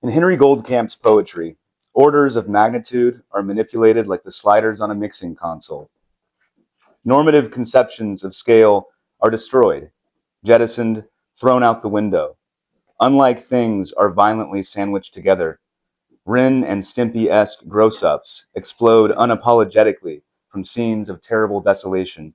In Henry Goldkamp's poetry, orders of magnitude are manipulated like the sliders on a mixing console. Normative conceptions of scale are destroyed, jettisoned, thrown out the window. Unlike things are violently sandwiched together. Ren and Stimpy-esque gross-ups explode unapologetically from scenes of terrible desolation.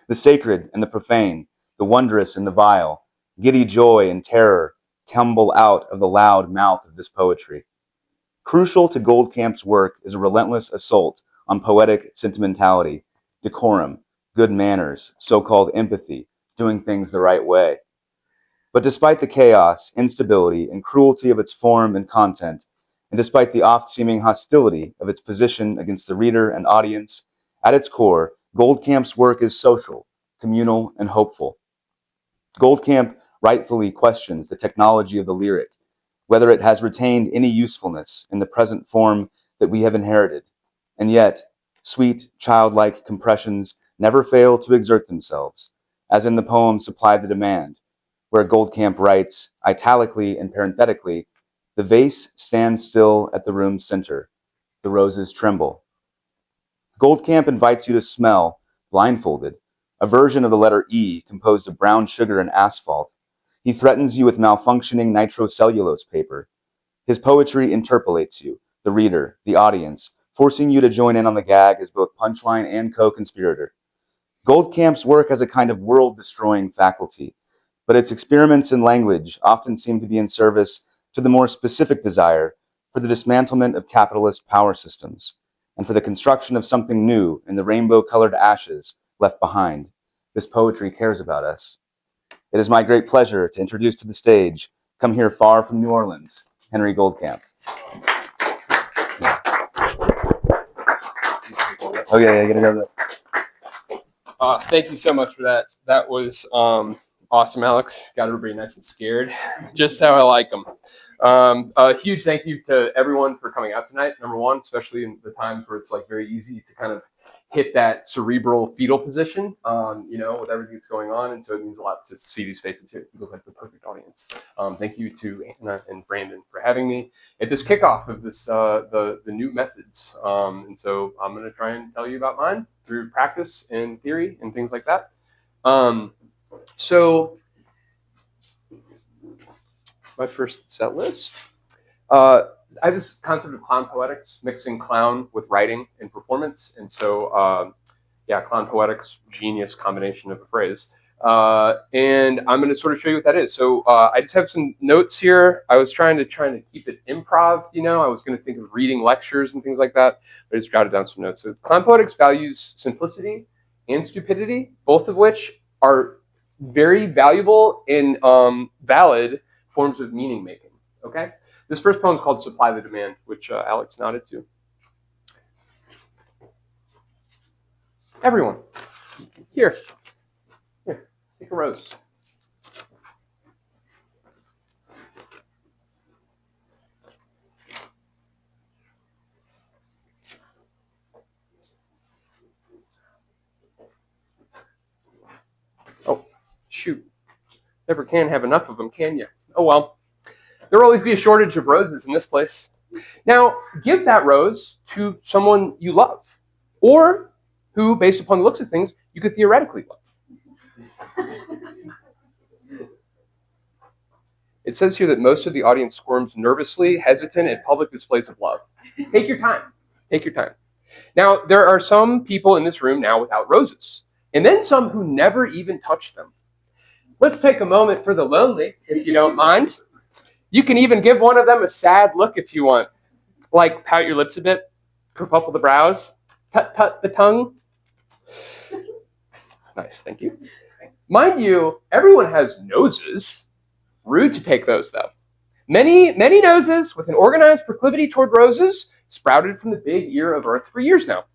The sacred and the profane, the wondrous and the vile, giddy joy and terror tumble out of the loud mouth of this poetry. Crucial to Goldkamp's work is a relentless assault on poetic sentimentality, decorum, good manners, so-called empathy, doing things the right way. But despite the chaos, instability, and cruelty of its form and content, and despite the oft-seeming hostility of its position against the reader and audience, at its core, Goldkamp's work is social, communal, and hopeful. Goldkamp rightfully questions the technology of the lyric, whether it has retained any usefulness in the present form that we have inherited. And yet, sweet, childlike compressions never fail to exert themselves, as in the poem Supply the Demand, where Goldkamp writes, italically and parenthetically, "The vase stands still at the room's center. The roses tremble." Goldkamp invites you to smell, blindfolded, a version of the letter E composed of brown sugar and asphalt. He threatens you with malfunctioning nitrocellulose paper. His poetry interpolates you, the reader, the audience, forcing you to join in on the gag as both punchline and co-conspirator. Goldkamp's work has a kind of world-destroying faculty, but its experiments in language often seem to be in service to the more specific desire for the dismantlement of capitalist power systems, and for the construction of something new in the rainbow-colored ashes left behind. This poetry cares about us. It is my great pleasure to introduce to the stage, come here far from New Orleans, Henry Goldkamp. Oh yeah, you gotta go there. Thank you so much for that. That was awesome, Alex. Got everybody nice and scared, just how I like them. A huge thank you to everyone for coming out tonight. Number one, especially in the times where it's like very easy to kind of hit that cerebral fetal position, with everything that's going on. And so it means a lot to see these faces here. You look like the perfect audience. Thank you to Anna and Brandon for having me at this kickoff of this the new methods. And so I'm going to try and tell you about mine through practice and theory and things like that. So my first set list. I have this concept of clown poetics, mixing clown with writing and performance. And so, clown poetics, genius combination of a phrase. And I'm going to sort of show you what that is. So I just have some notes here. I was trying to keep it improv, I was going to think of reading lectures and things like that. But I just jotted down some notes. So clown poetics values simplicity and stupidity, both of which are very valuable and valid forms of meaning making. Okay? This first poem is called Supply the Demand, which Alex nodded to. Everyone, here, take a rose. Oh, shoot. Never can have enough of them, can you? Oh, well. There will always be a shortage of roses in this place. Now, give that rose to someone you love, or who, based upon the looks of things, you could theoretically love. It says here that most of the audience squirms nervously, hesitant at public displays of love. Take your time. Take your time. Now, there are some people in this room now without roses, and then some who never even touched them. Let's take a moment for the lonely, if you don't mind. You can even give one of them a sad look if you want. Like pout your lips a bit, kerfuffle the brows, tut-tut the tongue. Nice, thank you. Mind you, everyone has noses. Rude to take those, though. Many noses with an organized proclivity toward roses sprouted from the big ear of Earth for years now.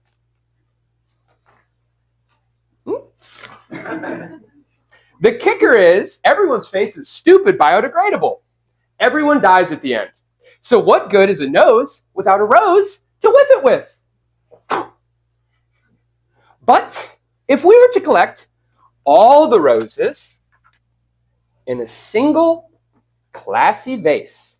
The kicker is, everyone's face is stupid biodegradable. Everyone dies at the end. So what good is a nose without a rose to whip it with? But if we were to collect all the roses in a single classy vase,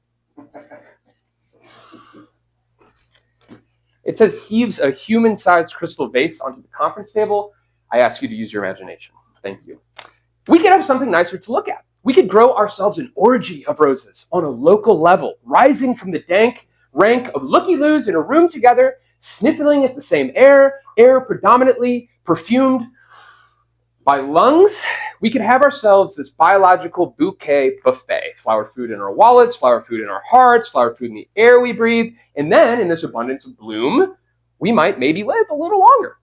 It says heaves a human-sized crystal vase onto the conference table. I ask you to use your imagination. Thank you. We could have something nicer to look at. We could grow ourselves an orgy of roses on a local level, rising from the dank rank of looky-loos in a room together, sniffling at the same air predominantly perfumed by lungs. We could have ourselves this biological bouquet buffet. Flower food in our wallets, flower food in our hearts, flower food in the air we breathe. And then, in this abundance of bloom, we might maybe live a little longer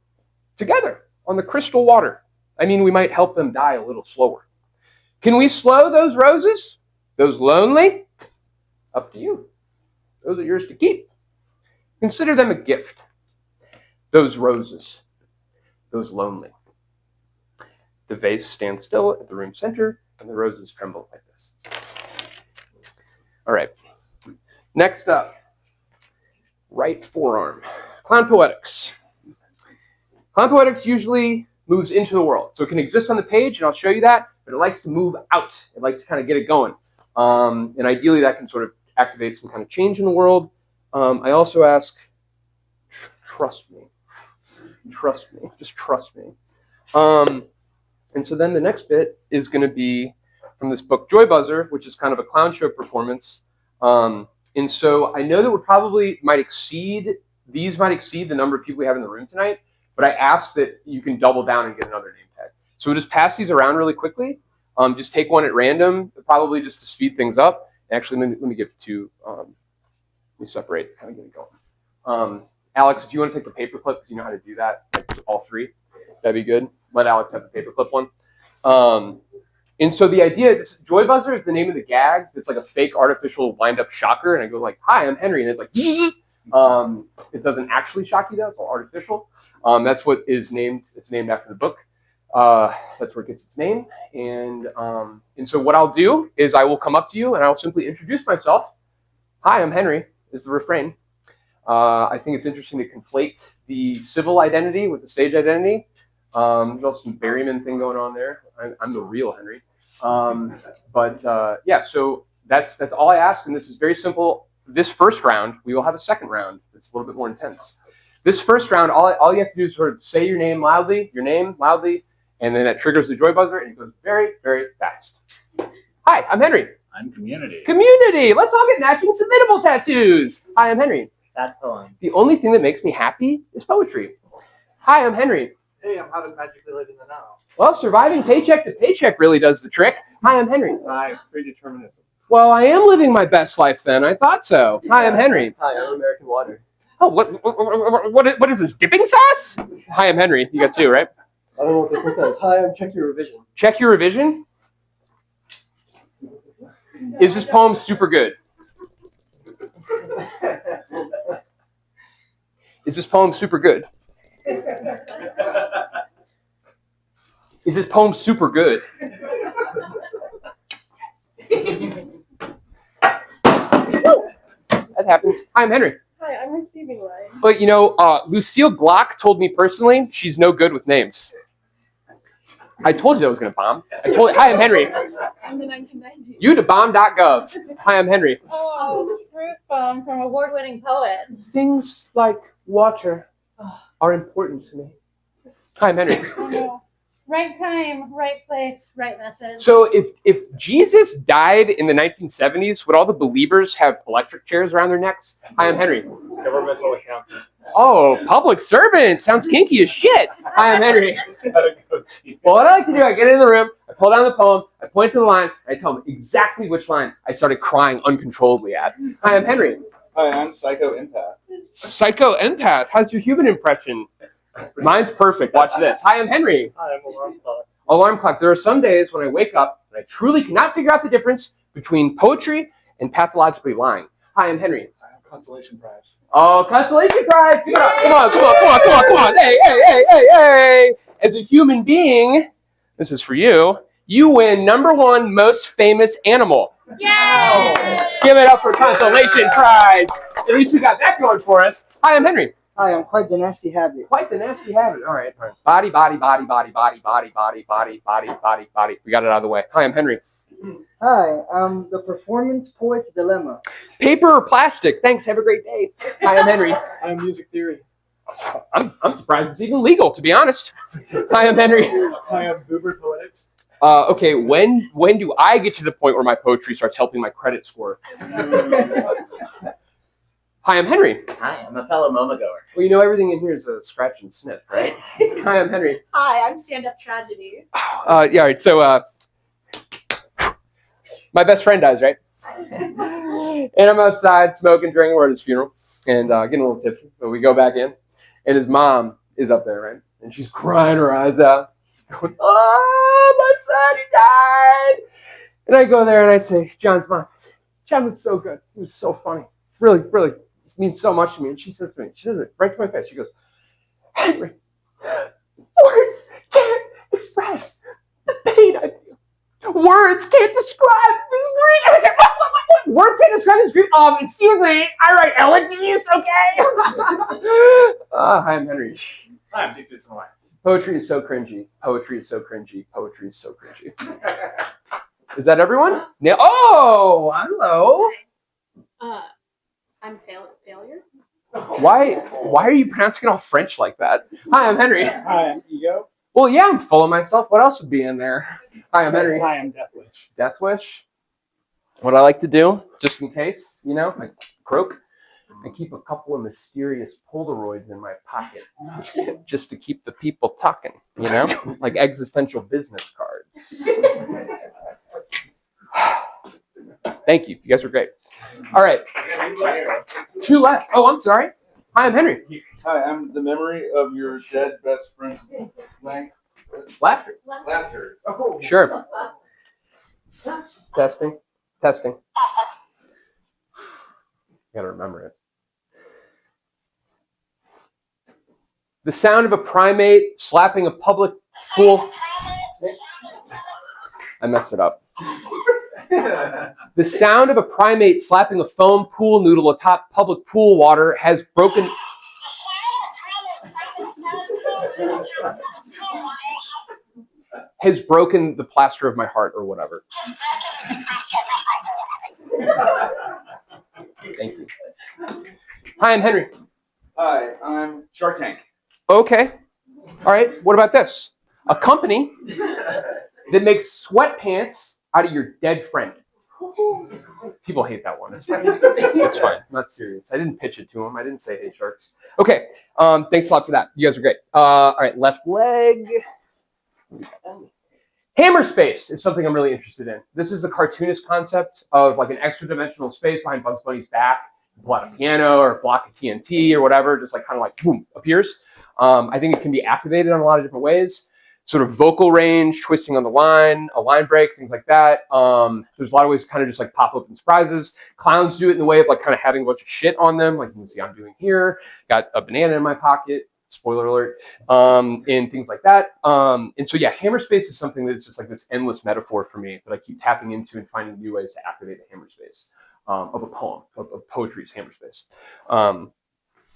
together on the crystal water. I mean, we might help them die a little slower. Can we slow those roses? Those lonely? Up to you. Those are yours to keep. Consider them a gift. Those roses. Those lonely. The vase stands still at the room center, and the roses tremble like this. All right. Next up, right forearm. Clown poetics. Clown poetics usually moves into the world. So it can exist on the page, and I'll show you that, but it likes to move out. It likes to kind of get it going. And ideally, that can sort of activate some kind of change in the world. I also ask, trust me. Trust me. Just trust me. And so then the next bit is going to be from this book, Joy Buzzer, which is kind of a clown show performance. And so I know that these might exceed the number of people we have in the room tonight, but I ask that you can double down and get another name tag. So we'll just pass these around really quickly. Just take one at random, probably just to speed things up. Actually, let me give two. Let me separate, kind of get it going. Alex, if you want to take the paperclip, because you know how to do that, like all three, that'd be good. Let Alex have the paperclip one. And so the idea, Joy Buzzer is the name of the gag. It's like a fake artificial wind-up shocker, and I go like, "Hi, I'm Henry," and it's like, it doesn't actually shock you though; it's all artificial. That's what is named. It's named after the book. That's where it gets its name. And so what I'll do is I will come up to you and I'll simply introduce myself. Hi, I'm Henry. Is the refrain. I think it's interesting to conflate the civil identity with the stage identity. There's also some Berryman thing going on there. I'm the real Henry. Yeah, so that's all I ask, and this is very simple. This first round, we will have a second round. It's a little bit more intense. This first round, all you have to do is sort of say your name loudly, and then that triggers the Joy Buzzer, and it goes very, very fast. Hi, I'm Henry. I'm Community. Community! Let's all get matching submittable tattoos. Hi, I'm Henry. Sad poem. The only thing that makes me happy is poetry. Hi, I'm Henry. Hey, I'm how to magically live in the now. Well, surviving paycheck to paycheck really does the trick. Hi, I'm Henry. Hi, predeterminism. Well, I am living my best life then. I thought so. Hi, I'm Henry. Hi, I'm American Water. Oh, what is this, dipping sauce? Hi, I'm Henry. You got two, right? I don't know what this one says. Hi, I'm Check Your Revision. Check your revision. Is this poem super good? Is this poem super good? Is this poem super good? That happens. Hi, I'm Henry. Hi, I'm receiving line. But Lucille Glock told me personally she's no good with names. I told you I was going to bomb. I told you. Hi, I'm Henry. In the 1990s. You to bomb.gov. Hi, I'm Henry. Oh, fruit bomb from award-winning poet. Things like water are important to me. Hi, I'm Henry. Oh, no. Right time, right place, right message. So if Jesus died in the 1970s, would all the believers have electric chairs around their necks? Hi, I'm Henry. Governmental accountant. Oh, public servant. Sounds kinky as shit. Hi, I'm Henry. Well, what I like to do, I get in the room, I pull down the poem, I point to the line, and I tell them exactly which line I started crying uncontrollably at. Hi, I'm Henry. Hi, I'm Psycho Empath. Psycho Empath. How's your human impression? Mine's perfect. Watch this. Hi, I'm Henry. Hi, I'm Alarm Clock. Alarm clock. There are some days when I wake up and I truly cannot figure out the difference between poetry and pathologically lying. Hi, I'm Henry. I have consolation prize. Oh, consolation prize! Give it up. Come on. Hey. As a human being, this is for you. You win #1 most famous animal. Yay! Give it up for consolation prize. At least we got that going for us. Hi, I'm Henry. Hi, I'm quite the nasty habit. Quite the nasty habit. All right. Body. We got it out of the way. Hi, I'm Henry. Hi, I'm the performance poet's dilemma. Paper or plastic? Thanks. Have a great day. Hi, I'm Henry. I'm music theory. I'm surprised it's even legal, to be honest. Hi, I'm Henry. Hi, I'm Boober Poetics. Okay, when do I get to the point where my poetry starts helping my credit score? Hi, I'm Henry. Hi, I'm a fellow MoMA goer. Well, you know everything in here is a scratch and sniff, right? Hi, I'm Henry. Hi, I'm Stand Up Tragedy. Yeah, all right. So, my best friend dies, right? And I'm outside smoking, drinking. We're at his funeral and getting a little tipsy. But we go back in, and his mom is up there, right? And she's crying her eyes out. She's going, "Oh, my son, he died!" And I go there and I say, "John's mom, John was so good. He was so funny. Really, really, it means so much to me." And she says to me, she says it right to my face. She goes, "Henry, words can't express the pain I feel. Words can't describe this grief." And I said, what? Words can't describe this grief? Excuse me, I write elegies, okay? Hi, I'm Henry. Hi, I'm Dick Disney. Poetry is so cringy. Poetry is so cringy. Poetry is so cringy. Is that everyone? Yeah. Oh, hello. I'm failure. Why are you pronouncing it all French like that? Hi, I'm Henry. Hi, I'm Ego. Well, yeah, I'm full of myself. What else would be in there? Hi, I'm Henry. Hi, I'm Death Wish. Death Wish. What I like to do, just in case, you know, like croak, I keep a couple of mysterious Polaroids in my pocket just to keep the people talking, you know, like existential business cards. Thank you. You guys were great. All right. 2 left. Oh, I'm sorry. Hi, I'm Henry. Hi, I'm the memory of your dead best friend's blank Laughter. laughter. Sure. Testing. Gotta remember it. The sound of a primate slapping a public pool. I messed it up. The sound of a primate slapping a foam pool noodle atop public pool water has broken. Has broken the plaster of my heart or whatever. Thank you. Hi, I'm Henry. Hi, I'm Shark Tank. Okay. All right. What about this? A company that makes sweatpants out of your dead friend. People hate that one. It's fine. I'm not serious. I didn't pitch it to them. I didn't say, "Hey, sharks." Okay. Thanks a lot for that. You guys are great. All right. Left leg. Hammer space is something I'm really interested in. This is the cartoonist concept of like an extra dimensional space behind Bugs Bunny's back. Pull out a piano or a block of TNT or whatever, just like kind of like boom, appears. I think it can be activated on a lot of different ways. Sort of vocal range, twisting on the line, a line break, things like that. There's a lot of ways to kind of just like pop open surprises. Clowns do it in the way of like kind of having a bunch of shit on them, like you can see I'm doing here. Got a banana in my pocket. Spoiler alert, and things like that. And so, yeah, hammer space is something that's just like this endless metaphor for me that I keep tapping into and finding new ways to activate the hammer space of a poem, of poetry's hammer space.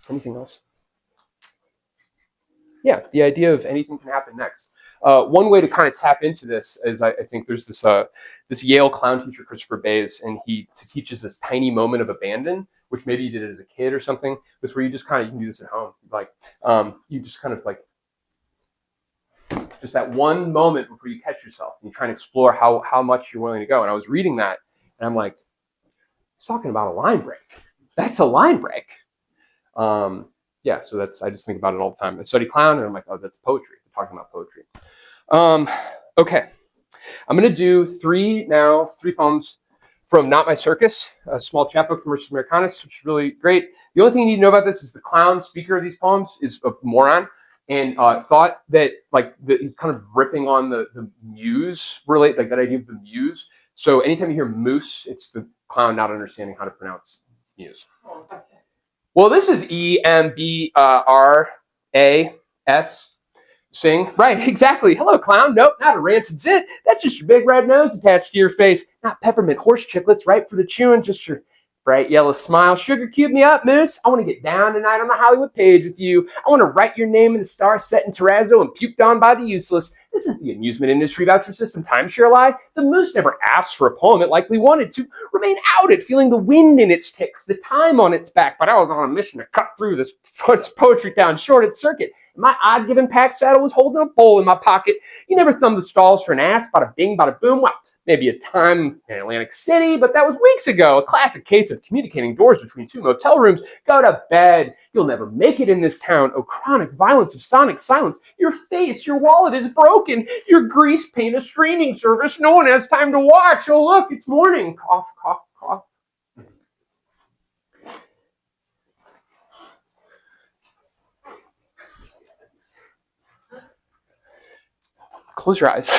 Anything else? Yeah, the idea of anything can happen next. One way to kind of tap into this is I think there's this Yale clown teacher, Christopher Bays, and he teaches this tiny moment of abandon, which maybe you did it as a kid or something. It's where you just kind of, you can do this at home. Like you just kind of like, just that one moment before you catch yourself and you try and explore how much you're willing to go. And I was reading that and I'm like, he's talking about a line break. That's a line break. Yeah, so I just think about it all the time. I study clown and I'm like, oh, that's poetry. We're talking about poetry. Okay, I'm going to do three poems from Not My Circus, a small chapbook from Ursus Americanus, which is really great. The only thing you need to know about this is the clown speaker of these poems is a moron and thought that like he's kind of ripping on the muse, like that idea of the muse. So anytime you hear moose, it's the clown not understanding how to pronounce muse. Well, this is EMBRAS. Sing. Right, exactly. Hello, clown. Nope, not a rancid zit. That's just your big red nose attached to your face. Not peppermint horse chiclets, right for the chewing. Just your bright yellow smile. Sugar cube me up, moose. I want to get down tonight on the Hollywood page with you. I want to write your name in the star set in terrazzo and puked on by the useless. This is the amusement industry voucher system timeshare lie. The moose never asked for a poem it likely wanted to remain outed, feeling the wind in its ticks, the time on its back. But I was on a mission to cut through this poetry down short at circuit. My odd-given pack saddle was holding a bowl in my pocket. You never thumbed the stalls for an ass, bada bing, bada boom. Well, maybe a time in Atlantic City, but that was weeks ago. A classic case of communicating doors between two motel rooms. Go to bed. You'll never make it in this town. Oh, chronic violence of sonic silence. Your face, your wallet is broken. Your grease paint, a streaming service. No one has time to watch. Oh, look, it's morning. Cough, cough, cough. Close your eyes.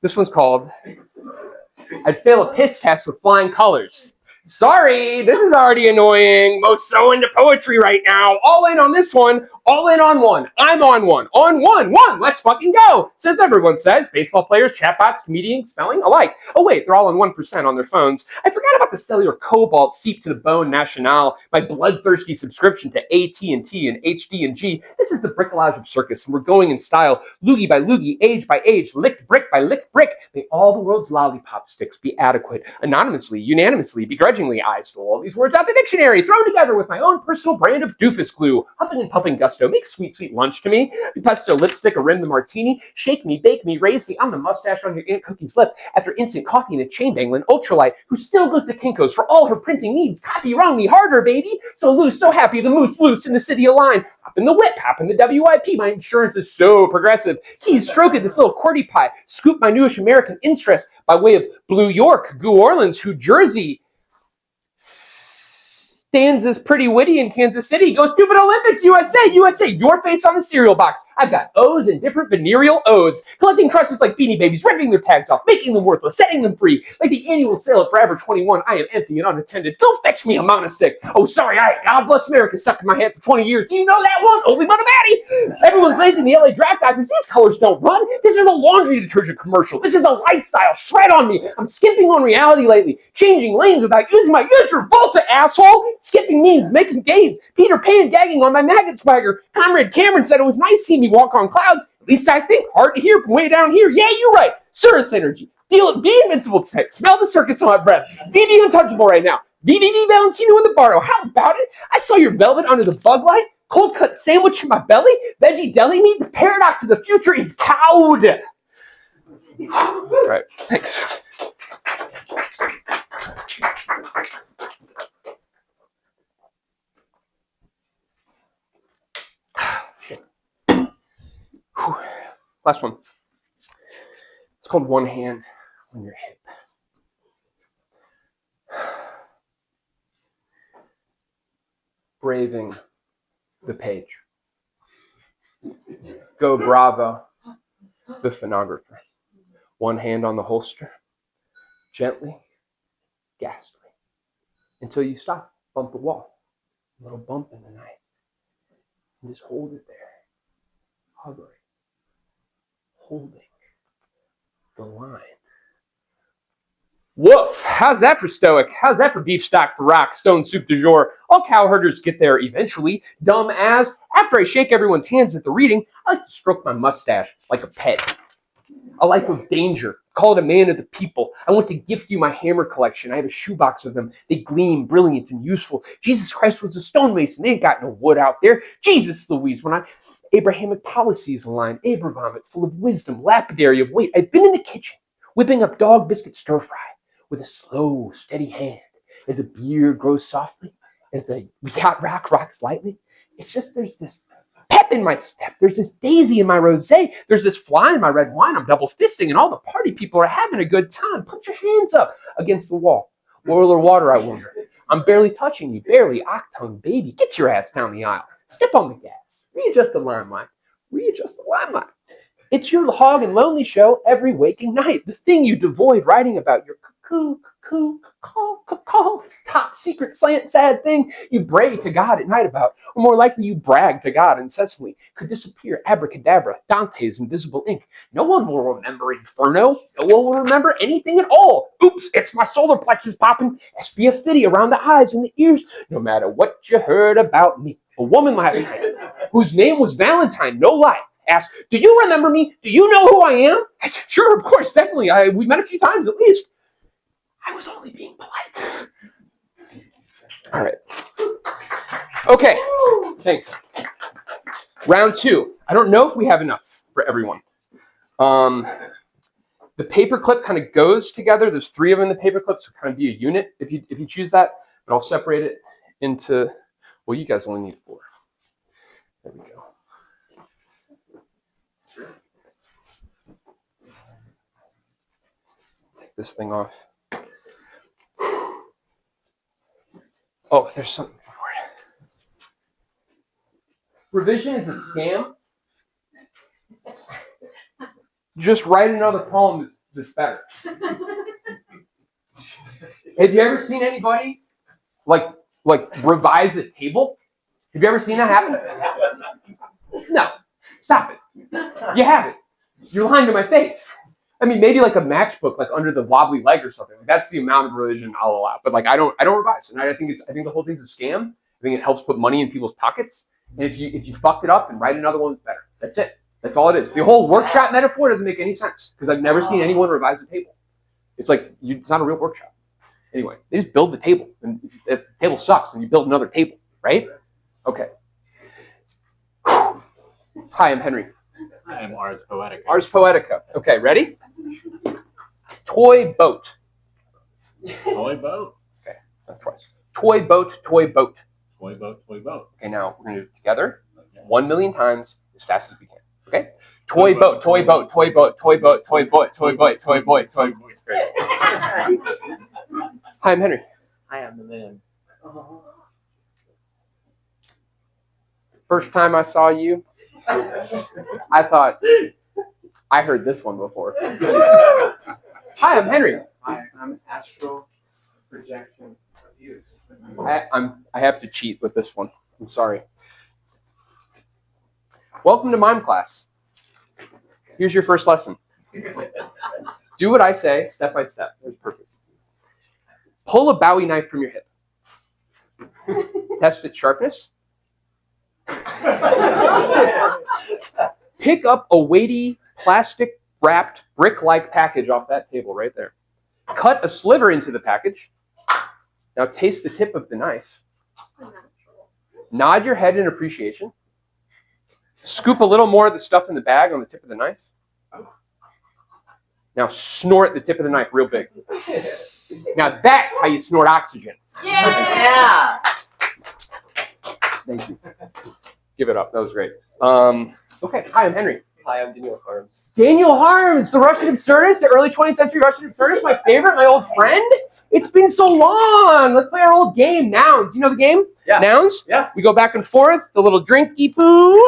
This one's called I'd Fail a Piss Test with Flying Colors. Sorry, this is already annoying. Most so into poetry right now. All in on this one. All in on one. I'm on one. On one. Let's fucking go. Since everyone says baseball players, chatbots, comedians, spelling alike. Oh wait, they're all on 1% on their phones. I forgot about the cellular cobalt seep to the bone national. My bloodthirsty subscription to AT&T and HD and G. This is the bricolage of circus, and we're going in style, loogie by loogie, age by age, licked brick by licked brick. May all the world's lollipop sticks be adequate, anonymously, unanimously, begrudgingly. I stole all these words out the dictionary, thrown together with my own personal brand of doofus glue. Huffing and puffing gusto, make sweet, sweet lunch to me. Pesto lipstick, a rim the martini. Shake me, bake me, raise me. I'm the mustache on your Aunt Cookie's lip. After instant coffee and a chain dangling ultralight, who still goes to Kinko's for all her printing needs. Copy wrong me harder, baby. So loose, so happy, the moose loose in the city of line. Hop in the whip, hop in the WIP. My insurance is so progressive. Keys stroking this little QWERTY pie. Scoop my newish American interest by way of Blue York, New Orleans, New Jersey. Stanzas pretty witty in Kansas City. Go Stupid Olympics, USA, your face on the cereal box. I've got O's and different venereal odes. Collecting crushes like Beanie Babies, ripping their tags off, making them worthless, setting them free. Like the annual sale at Forever 21, I am empty and unattended. Go fetch me a monostick. Oh, sorry, God Bless America stuck in my head for 20 years. Do you know that one? Only Mother Maddie. Everyone's blazing the LA draft diapers. These colors don't run. This is a laundry detergent commercial. This is a lifestyle. Shred on me. I'm skimping on reality lately. Changing lanes without using my Use Your Volta, asshole. Skipping means making gains. Peter Pan gagging on my maggot swagger. Comrade Cameron said it was nice seeing me walk on clouds. At least I think. Hard to hear from way down here. Yeah, you're right. Cirrus energy. Feel it. Be invincible tonight. Smell the circus on my breath. Be untouchable right now. VVV Valentino in the Bardo. How about it? I saw your velvet under the bug light. Cold cut sandwich in my belly. Veggie deli meat. The paradox of the future is cowed. All right. Thanks. Last one. It's called One Hand on Your Hip. Braving the page. Go bravo, the phonographer. One hand on the holster. Gently, ghastly. Until you stop, bump the wall. A little bump in the night. And just hold it there. Hovering. Holding the line. Woof! How's that for stoic? How's that for beef stock for rock, stone soup du jour? All cow herders get there eventually. Dumb as, after I shake everyone's hands at the reading, I like to stroke my mustache like a pet. A life of danger. Call it a man of the people. I want to gift you my hammer collection. I have a shoebox of them. They gleam, brilliant and useful. Jesus Christ was a stonemason. They ain't got no wood out there. Jesus Louise, when Abrahamic policies align, Abrahamic, full of wisdom, lapidary of weight. I've been in the kitchen, whipping up dog biscuit stir fry with a slow, steady hand. As a beer grows softly, as the yacht rocks lightly. It's just there's this pep in my step. There's this daisy in my rosé. There's this fly in my red wine. I'm double fisting, and all the party people are having a good time. Put your hands up against the wall. Oil or water, I wonder. I'm barely touching you, barely. Octung, baby, get your ass down the aisle. Step on the gas. Readjust the limelight. Readjust the limelight. It's your hog and lonely show every waking night. The thing you devoid writing about your cuckoo, top secret sad thing you pray to God at night about, or more likely you brag to God incessantly, could disappear abracadabra, Dante's invisible ink. No one will remember Inferno. No one will remember anything at all. Oops, it's my solar plexus popping. SPF 50 around the eyes and the ears. No matter what you heard about me. A woman last night, whose name was Valentine, no lie, asked, "Do you remember me? Do you know who I am?" I said, "Sure, of course, definitely. We met a few times at least." I was only being polite. All right. Okay. Thanks. Round 2. I don't know if we have enough for everyone. The paperclip kind of goes together. There's 3 of them in the paperclip, so kind of be a unit if you choose that. But I'll separate it into, well, you guys only need 4. There we go. Take this thing off. Oh, there's something for it. Revision is a scam. Just write another poem that's better. Have you ever seen anybody like revise a table? Have you ever seen that happen? No. Stop it. You haven't. You're lying to my face. I mean, maybe like a matchbook, like under the wobbly leg or something. Like that's the amount of revision I'll allow. But like I don't revise. And I think the whole thing's a scam. I think it helps put money in people's pockets. And if you fucked it up and write another one that's better. That's it. That's all it is. The whole workshop metaphor doesn't make any sense because I've never seen anyone revise a table. It's like it's not a real workshop. Anyway, they just build the table, and if the table sucks, and you build another table, right? Okay. Hi, I'm Henry. I am Ars Poetica. Ars Poetica. Okay, ready? Toy boat. Toy boat. Okay, not twice. Toy boat, toy boat. Toy boat, toy boat. Okay, now we're going to do it together Okay. 1 million times as fast as we can. Okay? Toy boat, toy boat, toy boat, toy boat, toy boat, toy boat, toy boat, toy boat. Hi, I'm Henry. I am the man. First time I saw you, I thought, I heard this one before. Hi, I'm Henry. Hi, I'm Astral Projection Abuse. I have to cheat with this one. I'm sorry. Welcome to mime class. Here's your first lesson. Do what I say, step by step. That's perfect. Pull a Bowie knife from your hip. Test its sharpness. Pick up a weighty, plastic-wrapped, brick-like package off that table right there. Cut a sliver into the package. Now taste the tip of the knife. Nod your head in appreciation. Scoop a little more of the stuff in the bag on the tip of the knife. Now snort the tip of the knife real big. Now that's how you snort oxygen. Yeah. Thank you. Give it up. That was great. Okay. Hi, I'm Henry. Hi, I'm Daniel Harms. Daniel Harms, the Russian absurdist, the early 20th century Russian absurdist, my favorite, my old friend. It's been so long. Let's play our old game, Nouns. You know the game? Yeah. Nouns? Yeah. We go back and forth, the little drinky poo.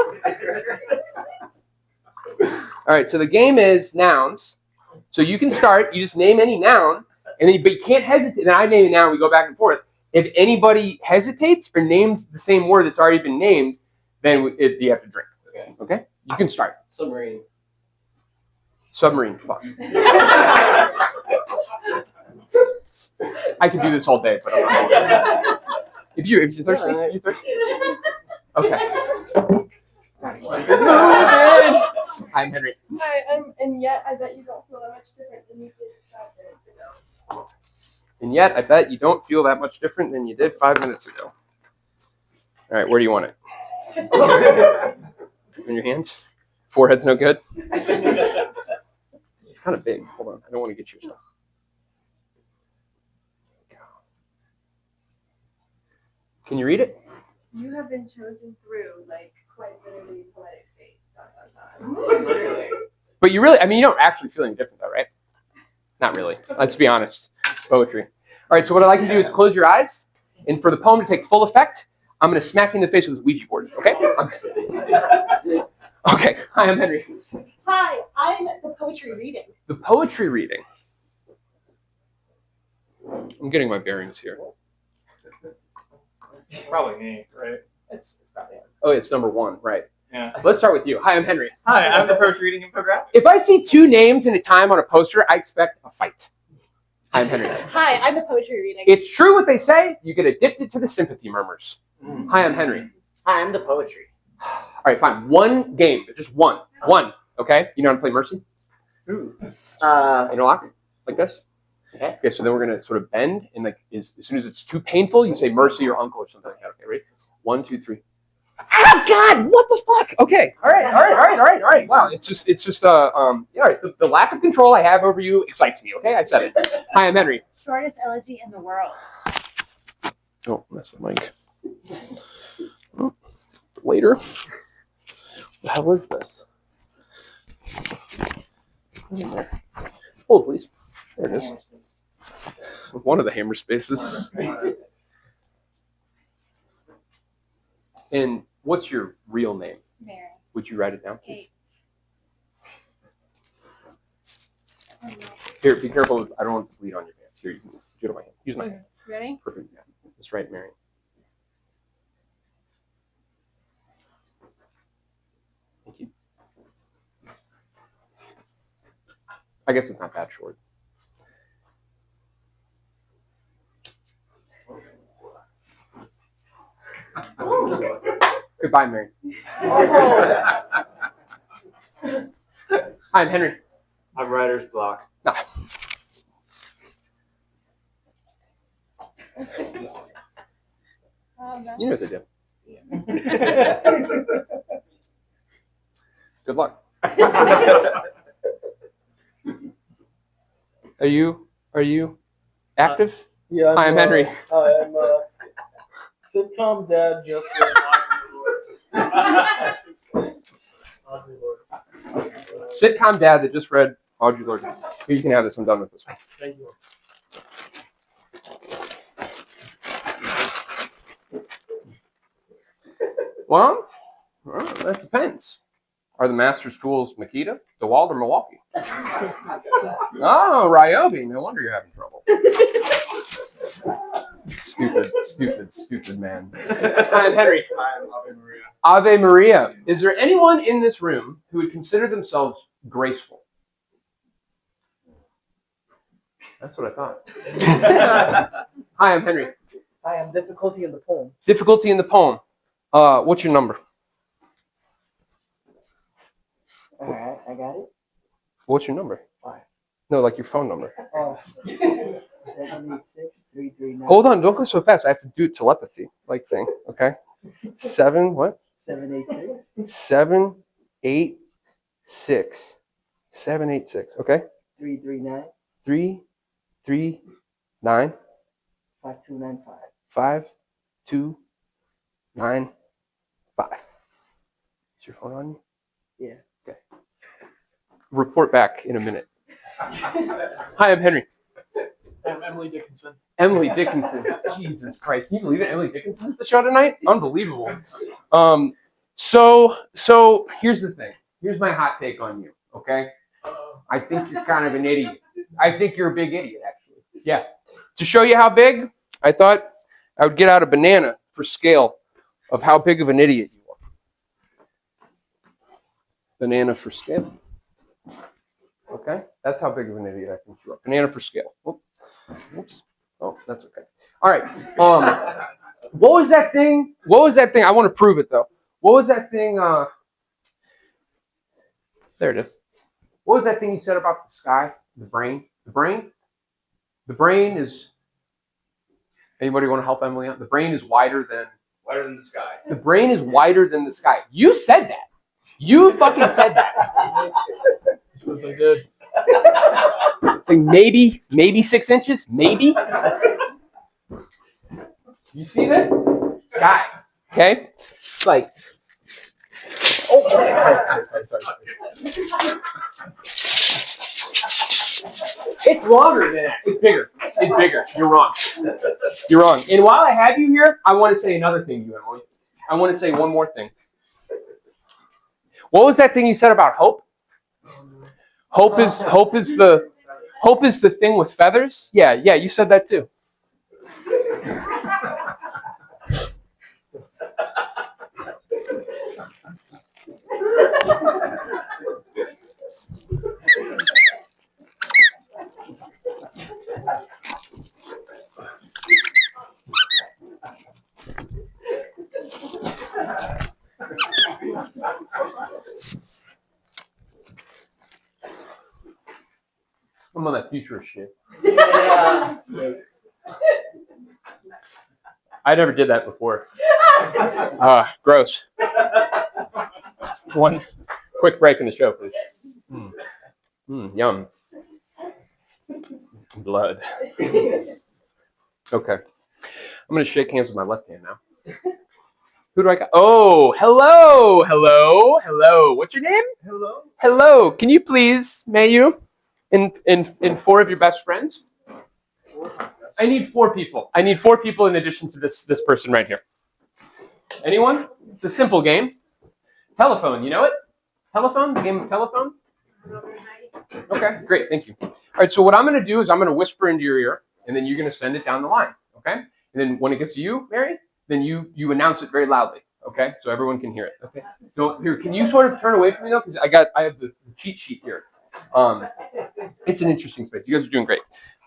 All right, so the game is Nouns. So you can start, you just name any noun, and then but you can't hesitate. Then I name a noun, we go back and forth. If anybody hesitates or names the same word that's already been named, then you have to drink. Okay? You can start. Submarine. Submarine. Fun. I could do this all day, but I'm not. If you're thirsty, you're thirsty. Okay. I'm Henry. Hi, and yet I bet you don't feel that much different than you did 5 minutes ago. And yet, I bet you don't feel that much different than you did 5 minutes ago. All right, where do you want it? In your hands? Forehead's no good? It's kind of big. Hold on. I don't want to get you stuff. Can you read it? You have been chosen through, like, quite literally poetic fate. ... Really? But you really, I mean, you don't actually feel any different, though, right? Not really. Let's be honest. It's poetry. All right, so what I'd like you to do is close your eyes. And for the poem to take full effect, I'm going to smack you in the face with this Ouija board, okay? Okay, hi, I'm Henry. Hi, I'm the poetry reading. The poetry reading. I'm getting my bearings here. Probably me, right? It's probably him. Oh, it's number 1, right? Yeah. Let's start with you. Hi, I'm Henry. Hi, I'm the poetry reading infographic. If I see 2 names in a time on a poster, I expect a fight. Hi, I'm Henry. Hi, I'm the poetry reading. It's true what they say. You get addicted to the sympathy murmurs. Hi, I'm Henry. Hi, I'm the poetry. All right, fine. 1 game, but just one. 1. Okay. You know how to play Mercy? Ooh. Interlock like this. Okay. Okay. So then we're gonna sort of bend, and like as soon as it's too painful, you say Mercy or Uncle or something like that. Okay. Ready? 1, 2, 3. Ah, God! What the fuck? Okay. All right. Wow. It's just. All right. The lack of control I have over you excites me. Okay. I said it. Hi, I'm Henry. Shortest elegy in the world. Oh, that's the mic. Oh, later. What the hell is this? Hold, please. There it is. One of the hammer spaces. And what's your real name? Mary. Would you write it down, please? Kate. Here, be careful. I don't want to bleed on your pants. Here, you can do it on my hand. Use my hand. Ready? Perfect. Yeah. That's right, Mary. Thank you. I guess it's not that short. Goodbye, Mary. Hi, I'm Henry. I'm writer's block. No. No. You know what they do. Good luck. Are you active? Yeah. Hi, I'm Henry. Hi, I'm sitcom dad just Audrey Lorde. Sitcom dad that just read Audrey Lorde. Here, you can have this. I'm done with this one. Thank you. Well, that depends. Are the master's tools Makita, DeWalt, or Milwaukee? Oh, Ryobi. No wonder you're having trouble. Stupid man. Hi, I'm Henry. Hi, I'm Ave Maria. Ave Maria. Is there anyone in this room who would consider themselves graceful? That's what I thought. Hi, I'm Henry. I am difficulty in the poem. Difficulty in the poem. What's your number? All right, I got it. What's your number? Why? No, like your phone number. Oh, 786-339. Hold on, don't go so fast. I have to do telepathy like thing. Okay. 7 what? 786 786. 786. Okay. 339 339 5295. 5295. Is your phone on you? Yeah. Okay. Report back in a minute. Hi, I'm Henry. I'm Emily Dickinson. Emily Dickinson. Jesus Christ. Can you believe it? Emily Dickinson's at the show tonight? Unbelievable. So here's the thing. Here's my hot take on you, okay? I think you're kind of an idiot. I think you're a big idiot, actually. Yeah. To show you how big, I thought I would get out a banana for scale of how big of an idiot you are. Banana for scale. Okay? That's how big of an idiot I think you are. Banana for scale. Whoops. Oh, that's okay. All right. What was that thing? I want to prove it, though. What was that thing? There it is. What was that thing you said about the sky? The brain? The brain is... Anybody want to help Emily out? The brain is wider than the sky. The brain is wider than the sky. You said that. You fucking said that. I suppose I did. It's like maybe 6 inches, maybe. You see this? Sky. Okay? It's like. Oh, sorry. It's longer than that. It's bigger. You're wrong. And while I have you here, I want to say another thing to you, Emily. I want to say one more thing. What was that thing you said about hope? Hope is Hope is the thing with feathers? Yeah, you said that too. I'm on that futurist shit. Yeah. I never did that before. Gross. One quick break in the show, please. Yum. Blood. Okay. I'm going to shake hands with my left hand now. Who do I got? Oh, hello. What's your name? Hello. Can you please, may you, in 4 of your best friends? I need 4 people. I need 4 people in addition to this person right here. Anyone? It's a simple game. Telephone, you know it? Telephone? The game of telephone? Okay, great, thank you. All right, so what I'm going to do is I'm going to whisper into your ear, and then you're going to send it down the line, okay? And then when it gets to you, Mary, then you announce it very loudly, okay? So everyone can hear it, okay? So here, can you sort of turn away from me though? Because I have the cheat sheet here. It's an interesting space. You guys are doing great.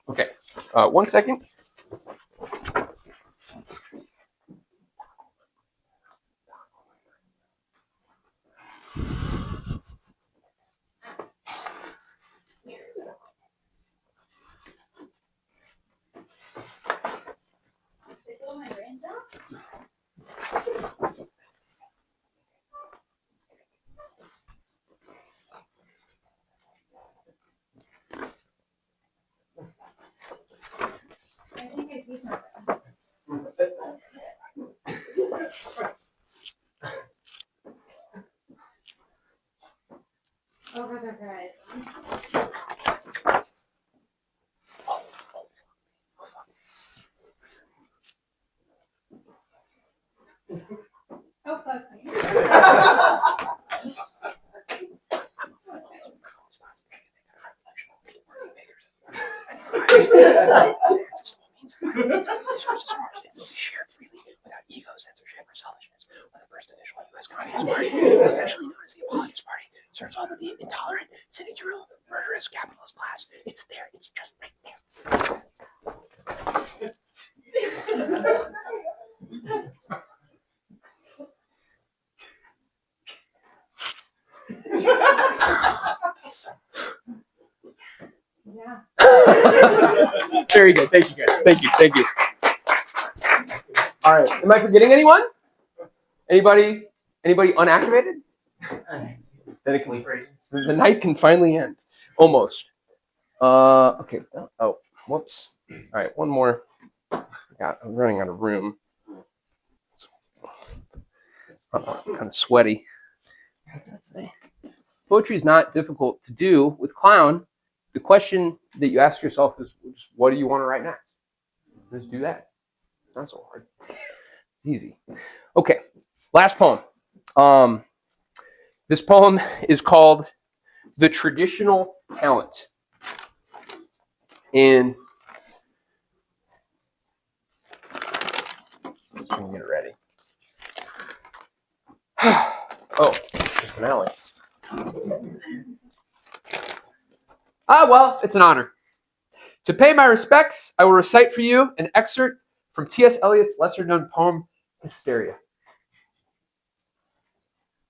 Okay, 1 second. Over the horizon. Oh, fuck. Resources are ours and will be shared freely without ego, censorship, or selfishness. When the first official U.S. Communist Party, affectionately known as the Apologist Party, serves all of the intolerant, cynical, murderous capitalist class. It's there. It's just right there. Yeah. Very good. Thank you, guys. Thank you. All right. Am I forgetting anyone? Anybody unactivated? Then the night can finally end. Almost. Okay. Oh, whoops. All right. One more. I'm running out of room. It's kind of sweaty. What's that say? Poetry is not difficult to do with clown. The question that you ask yourself is, what do you want to write next? Just do that. It's not so hard. It's easy. Okay. Last poem. This poem is called The Traditional Talent. And let me get it ready. Oh, the finale. Well, it's an honor. To pay my respects, I will recite for you an excerpt from T.S. Eliot's lesser-known poem, Hysteria.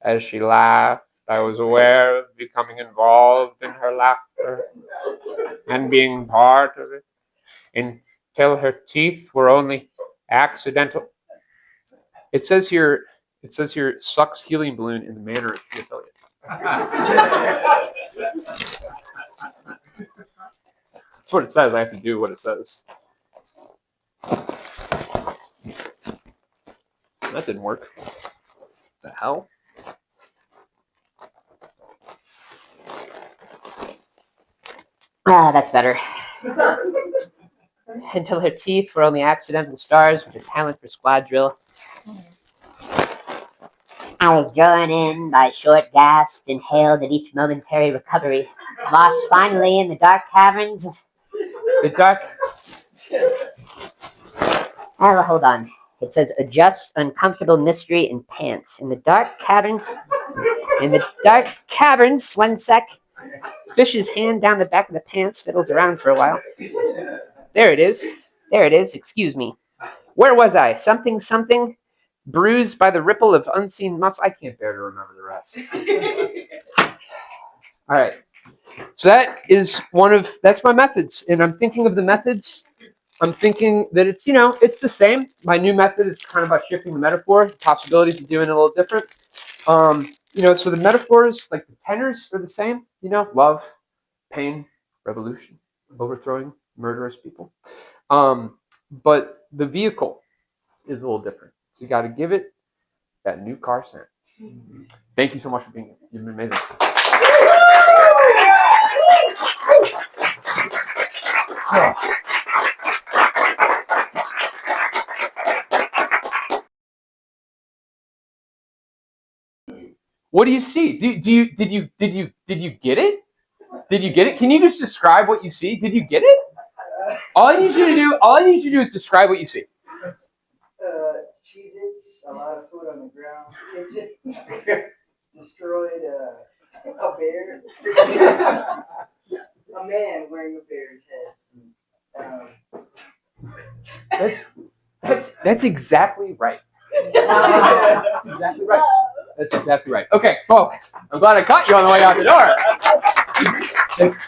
As she laughed, I was aware of becoming involved in her laughter and being part of it until her teeth were only accidental. It says here, sucks helium balloon in the manner of T.S. Eliot. That's what it says. I have to do what it says. That didn't work. The hell? That's better. Until her teeth were only accidental stars with a talent for squad drill. I was drawn in by short gasps and hailed at each momentary recovery, lost finally in the dark caverns of The dark. Oh, hold on. It says adjust uncomfortable mystery in pants. In the dark caverns. In the dark caverns, one sec. Fish's hand down the back of the pants, fiddles around for a while. There it is. There it is. Excuse me. Where was I? Something, something. Bruised by the ripple of unseen muscle. I can't bear to remember the rest. All right. So that's my methods. And I'm thinking of the methods. I'm thinking that it's the same. My new method is kind of about shifting the metaphor, possibilities of doing it a little different. So the metaphors, like the tenors, are the same. Love, pain, revolution, overthrowing murderous people. But the vehicle is a little different. So you got to give it that new car scent. Thank you so much for being here. You've been amazing. What do you see? Did you get it? Did you get it? Can you just describe what you see? Did you get it? All I need you to do is describe what you see. Cheez-Its, a lot of food on the ground. Kitchen destroyed a bear. A man wearing a bear's head. That's exactly right. That's exactly right. That's exactly right. Okay, well, I'm glad I caught you on the way out the door.